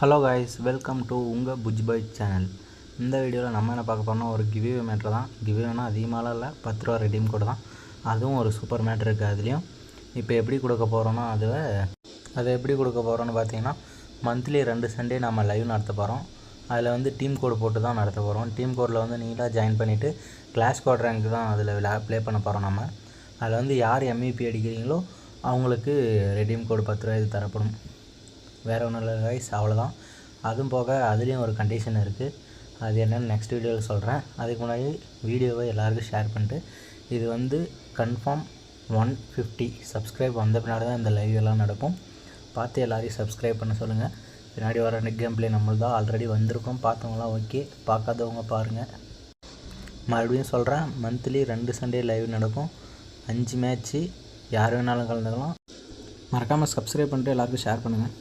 Hello guys, welcome to உங்கள் புஜ் பாய் channel. இந்த வீடியோவில் நம்ம என்ன பார்க்க போகிறோம்னா ஒரு கிவ்வே மேட்ரு தான். கிவ்வேனா அதிகமாகலாம் இல்லை, 10 ரூபா ரெடீம் கோடு தான். அதுவும் ஒரு சூப்பர் மேட்ரு இருக்குது. அதுலேயும் இப்போ எப்படி கொடுக்க போகிறோன்னா அதை எப்படி கொடுக்க போகிறோன்னு பார்த்தீங்கன்னா, மந்த்லி 2 சண்டே நம்ம லைவ் நடத்த போகிறோம். அதில் வந்து டீம் கோடு போட்டு தான் நடத்த போகிறோம். டீம் கோடில் வந்து நீங்களாக ஜாயின் பண்ணிவிட்டு கிளாஸ் கோட் ரேங்க் தான் அதில் ப்ளே பண்ண போகிறோம். நம்ம அதில் வந்து யார் MVP அடிக்கிறீங்களோ அவங்களுக்கு ரெடீம் கோடு 10 ரூபா இது தரப்படும். வேறு ஒன்றும் இல்லை கைஸ், அவ்வளோதான். அதுவும் போக அதுலேயும் ஒரு கண்டிஷன் இருக்குது. அது என்னென்னு நெக்ஸ்ட் வீடியோவில் சொல்கிறேன். அதுக்கு முன்னாடி வீடியோவை எல்லாருக்கும் ஷேர் பண்ணிட்டு, இது வந்து கன்ஃபார்ம் 150 சப்ஸ்கிரைப் வந்த பின்னாடி தான் இந்த லைவ் எல்லாம் நடக்கும். பார்த்து எல்லோரையும் சப்ஸ்கிரைப் பண்ண சொல்லுங்கள். பின்னாடி வர கேம் ப்ளே நம்மளுக்கு தான் ஆல்ரெடி வந்திருக்கோம். பார்த்தவங்களாம் ஓகே, பார்க்காதவங்க பாருங்கள். மறுபடியும் சொல்கிறேன், மந்த்லி 2 சண்டே லைவ் நடக்கும். 5 மேட்ச்சு, யார் வேணாலும் கலந்துக்கலாம். மறக்காமல் சப்ஸ்கிரைப் பண்ணிட்டு எல்லாருக்கும் ஷேர் பண்ணுங்கள்.